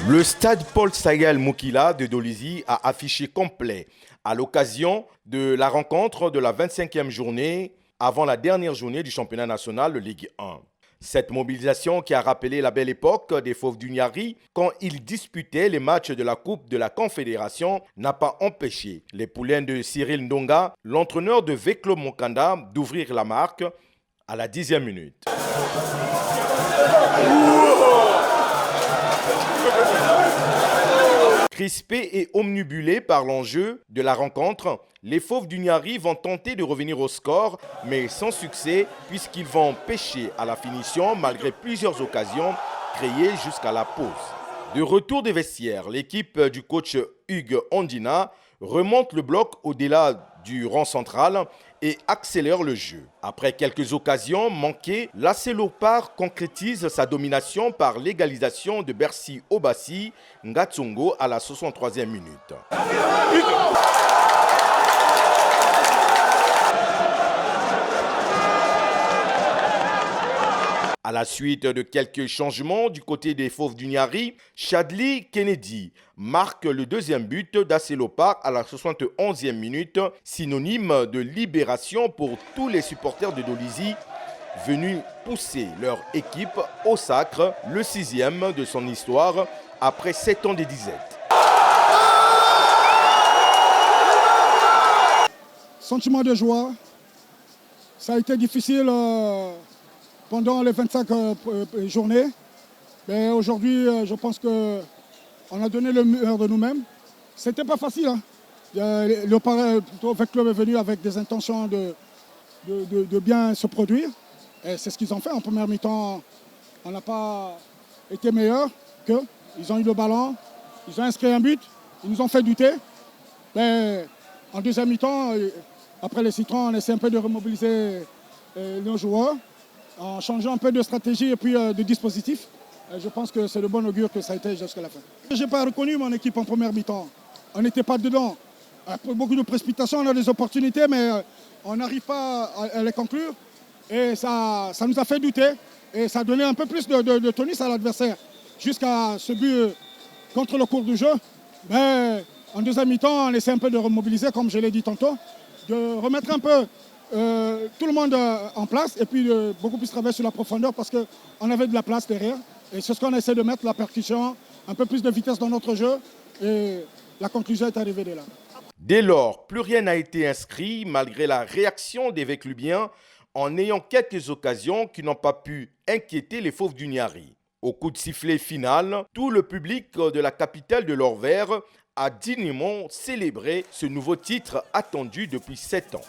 Le stade Paul Sayel Moukila de Dolisie a affiché complet à l'occasion de la rencontre de la 25e journée avant la dernière journée du championnat national de Ligue 1. Cette mobilisation qui a rappelé la belle époque des Fauves du Niari quand ils disputaient les matchs de la Coupe de la Confédération n'a pas empêché les poulains de Cyril Ndonga, l'entraîneur de Veklo Mokanda, d'ouvrir la marque à la 10e minute. Crispés et omnibulés par l'enjeu de la rencontre, les Fauves du Niari vont tenter de revenir au score, mais sans succès puisqu'ils vont pêcher à la finition malgré plusieurs occasions créées jusqu'à la pause. De retour des vestiaires, l'équipe du coach Hugues Ondina remonte le bloc au-delà du rang central et accélère le jeu. Après quelques occasions manquées, l'AS Léopard concrétise sa domination par l'égalisation de Bercy Obassi Ngatsongo à la 63e minute. À la suite de quelques changements du côté des Fauves du Niari, Chadli Kennedy marque le deuxième but d'AS Léopard à la 71e minute, synonyme de libération pour tous les supporters de Dolisie venus pousser leur équipe au sacre, le 6e de son histoire après 7 ans de disette. Sentiment de joie, ça a été difficile pendant les 25 journées. Mais aujourd'hui, je pense qu'on a donné le meilleur de nous-mêmes. C'était pas facile. Hein. Le Veklo est venu avec des intentions de bien se produire. Et c'est ce qu'ils ont fait. En première mi-temps, on n'a pas été meilleur qu'eux. Ils ont eu le ballon, ils ont inscrit un but, ils nous ont fait douter. Mais en deuxième mi-temps, après les citrons, on essaie un peu de remobiliser nos joueurs en changeant un peu de stratégie et puis de dispositif. Je pense que c'est de bon augure que ça a été jusqu'à la fin. Je n'ai pas reconnu mon équipe en première mi-temps. On n'était pas dedans. Après beaucoup de précipitations, on a des opportunités, mais on n'arrive pas à les conclure. Et ça nous a fait douter. Et ça a donné un peu plus de tonus à l'adversaire jusqu'à ce but contre le cours du jeu. Mais en deuxième mi-temps, on essaie un peu de remobiliser, comme je l'ai dit tantôt, de remettre un peu tout le monde en place et puis beaucoup plus travailler sur la profondeur parce qu'on avait de la place derrière. Et c'est ce qu'on essaie de mettre, la percussion, un peu plus de vitesse dans notre jeu. Et la conclusion est arrivée de là. Dès lors, plus rien n'a été inscrit malgré la réaction des Veklubiens en ayant quelques occasions qui n'ont pas pu inquiéter les Fauves du Niari. Au coup de sifflet final, tout le public de la capitale de l'Or-Vert a dignement célébré ce nouveau titre attendu depuis 7 ans.